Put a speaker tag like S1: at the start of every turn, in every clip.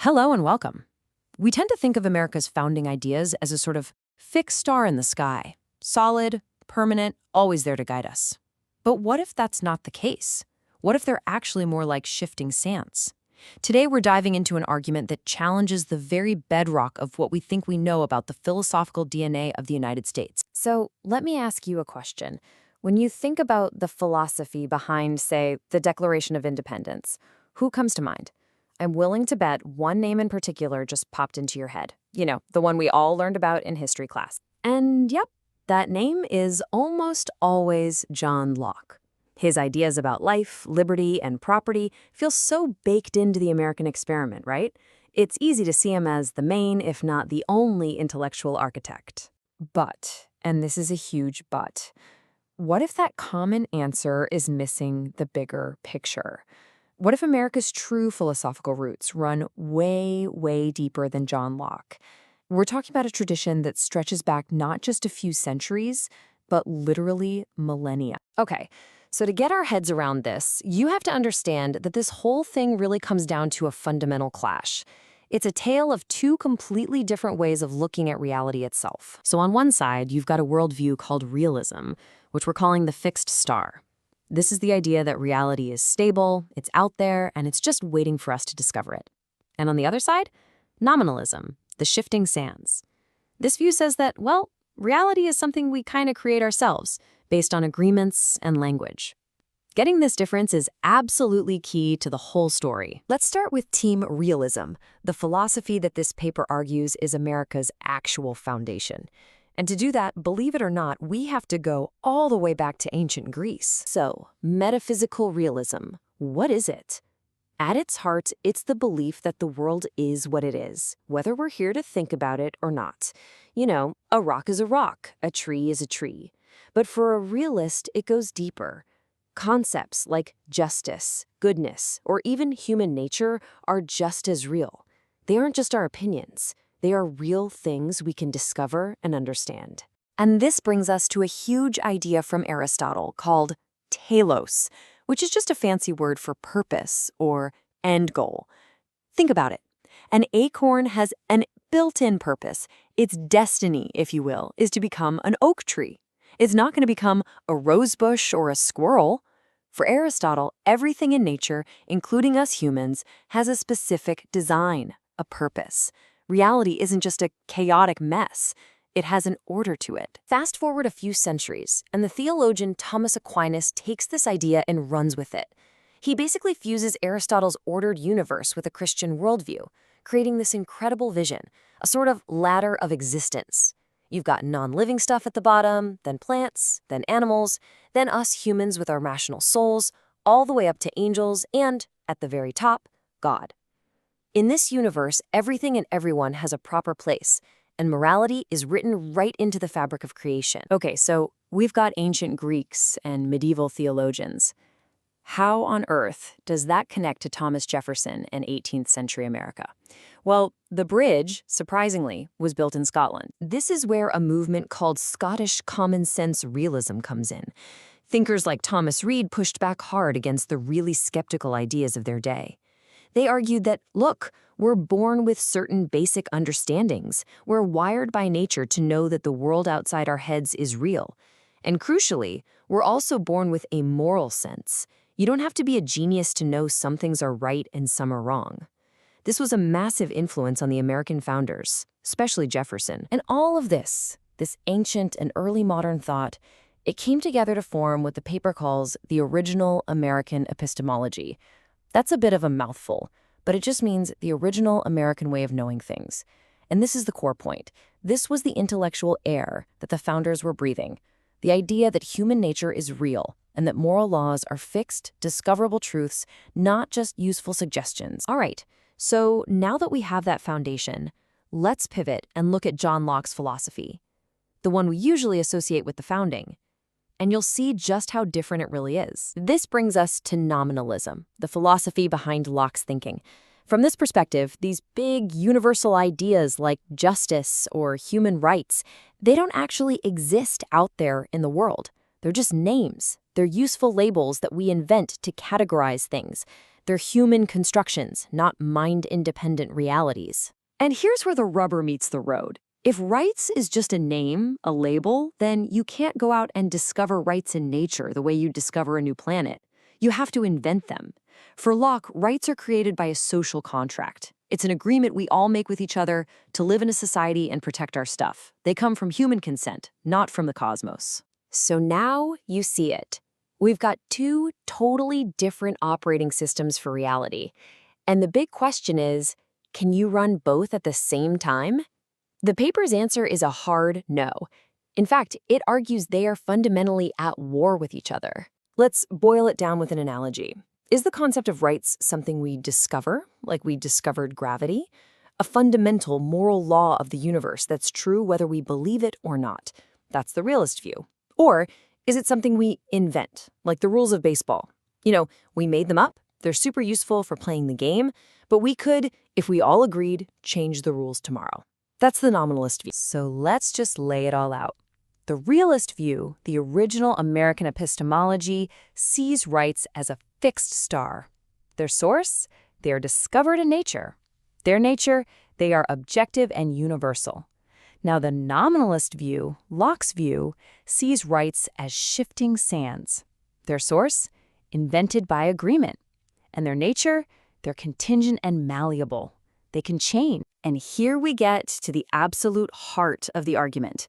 S1: Hello and welcome. We tend to think of America's founding ideas as a sort of fixed star in the sky, solid, permanent, always there to guide us. But what if that's not the case? What if they're actually more like shifting sands? Today we're diving into an argument that challenges the very bedrock of what we think we know about the philosophical DNA of the United States. So let me ask you a question. When you think about the philosophy behind, say, the Declaration of Independence, who comes to mind? I'm willing to bet one name in particular just popped into your head. You know, the one we all learned about in history class. And yep, that name is almost always John Locke. His ideas about life, liberty, and property feel so baked into the American experiment, right? It's easy to see him as the main, if not the only, intellectual architect. But, and this is a huge but, what if that common answer is missing the bigger picture? What if America's true philosophical roots run way, way deeper than John Locke? We're talking about a tradition that stretches back not just a few centuries, but literally millennia. Okay, so to get our heads around this, you have to understand that this whole thing really comes down to a fundamental clash. It's a tale of two completely different ways of looking at reality itself. So on one side, you've got a worldview called realism, which we're calling the fixed star. This is the idea that reality is stable, it's out there, and it's just waiting for us to discover it. And on the other side, nominalism, the shifting sands. This view says that, well, reality is something we kind of create ourselves, based on agreements and language. Getting this difference is absolutely key to the whole story. Let's start with Team Realism, the philosophy that this paper argues is America's actual foundation. And to do that, believe it or not, we have to go all the way back to ancient Greece. So, metaphysical realism, what is it? At its heart, it's the belief that the world is what it is, whether we're here to think about it or not. You know, a rock is a rock, a tree is a tree. But for a realist, it goes deeper. Concepts like justice, goodness, or even human nature are just as real. They aren't just our opinions. They are real things we can discover and understand. And this brings us to a huge idea from Aristotle called telos, which is just a fancy word for purpose or end goal. Think about it. An acorn has an built-in purpose. Its destiny, if you will, is to become an oak tree. It's not going to become a rose bush or a squirrel. For Aristotle, everything in nature, including us humans, has a specific design, a purpose. Reality isn't just a chaotic mess. It has an order to it. Fast forward a few centuries, and the theologian Thomas Aquinas takes this idea and runs with it. He basically fuses Aristotle's ordered universe with a Christian worldview, creating this incredible vision, a sort of ladder of existence. You've got non-living stuff at the bottom, then plants, then animals, then us humans with our rational souls, all the way up to angels, and, at the very top, God. In this universe, everything and everyone has a proper place, and morality is written right into the fabric of creation. Okay, so we've got ancient Greeks and medieval theologians. How on earth does that connect to Thomas Jefferson and 18th century America? Well, the bridge, surprisingly, was built in Scotland. This is where a movement called Scottish common sense realism comes in. Thinkers like Thomas Reid pushed back hard against the really skeptical ideas of their day. They argued that, look, we're born with certain basic understandings. We're wired by nature to know that the world outside our heads is real. And crucially, we're also born with a moral sense. You don't have to be a genius to know some things are right and some are wrong. This was a massive influence on the American founders, especially Jefferson. And all of this ancient and early modern thought, it came together to form what the paper calls the original American epistemology. That's a bit of a mouthful, but it just means the original American way of knowing things. And this is the core point. This was the intellectual air that the founders were breathing. The idea that human nature is real and that moral laws are fixed, discoverable truths, not just useful suggestions. All right, so now that we have that foundation, let's pivot and look at John Locke's philosophy, the one we usually associate with the founding. And you'll see just how different it really is. This brings us to nominalism, the philosophy behind Locke's thinking. From this perspective, these big universal ideas like justice or human rights, they don't actually exist out there in the world. They're just names. They're useful labels that we invent to categorize things. They're human constructions, not mind-independent realities. And here's where the rubber meets the road. If rights is just a name, a label, then you can't go out and discover rights in nature the way you discover a new planet. You have to invent them. For Locke, rights are created by a social contract. It's an agreement we all make with each other to live in a society and protect our stuff. They come from human consent, not from the cosmos. So now you see it. We've got two totally different operating systems for reality. And the big question is, can you run both at the same time? The paper's answer is a hard no. In fact, it argues they are fundamentally at war with each other. Let's boil it down with an analogy. Is the concept of rights something we discover, like we discovered gravity? A fundamental moral law of the universe that's true whether we believe it or not. That's the realist view. Or is it something we invent, like the rules of baseball? We made them up, they're super useful for playing the game, but we could, if we all agreed, change the rules tomorrow. That's the nominalist view. So let's just lay it all out. The realist view, the original American epistemology, sees rights as a fixed star. Their source? They are discovered in nature. Their nature? They are objective and universal. Now the nominalist view, Locke's view, sees rights as shifting sands. Their source? Invented by agreement. And their nature? They're contingent and malleable. They can change. And here we get to the absolute heart of the argument.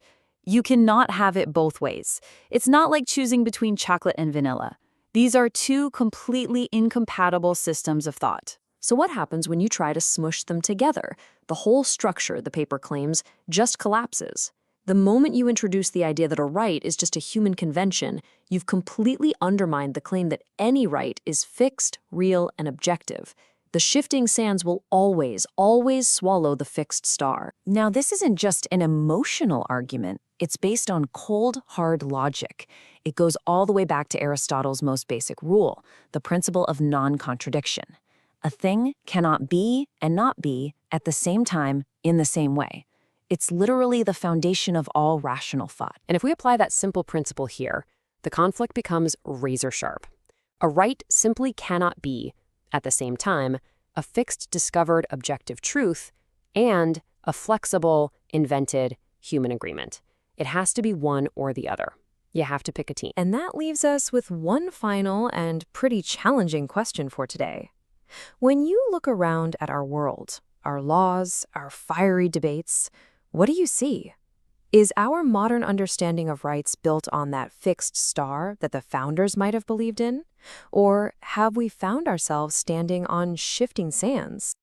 S1: You cannot have it both ways. It's not like choosing between chocolate and vanilla. These are two completely incompatible systems of thought. So what happens when you try to smush them together? The whole structure, the paper claims, just collapses. The moment you introduce the idea that a right is just a human convention, you've completely undermined the claim that any right is fixed, real, and objective. The shifting sands will always, always swallow the fixed star. Now, this isn't just an emotional argument. It's based on cold, hard logic. It goes all the way back to Aristotle's most basic rule, the principle of non-contradiction. A thing cannot be and not be at the same time in the same way. It's literally the foundation of all rational thought. And if we apply that simple principle here, the conflict becomes razor sharp. A right simply cannot be, at the same time, a fixed discovered objective truth and a flexible, invented human agreement. It has to be one or the other. You have to pick a team. And that leaves us with one final and pretty challenging question for today. When you look around at our world, our laws, our fiery debates, what do you see? Is our modern understanding of rights built on that fixed star that the founders might have believed in? Or have we found ourselves standing on shifting sands?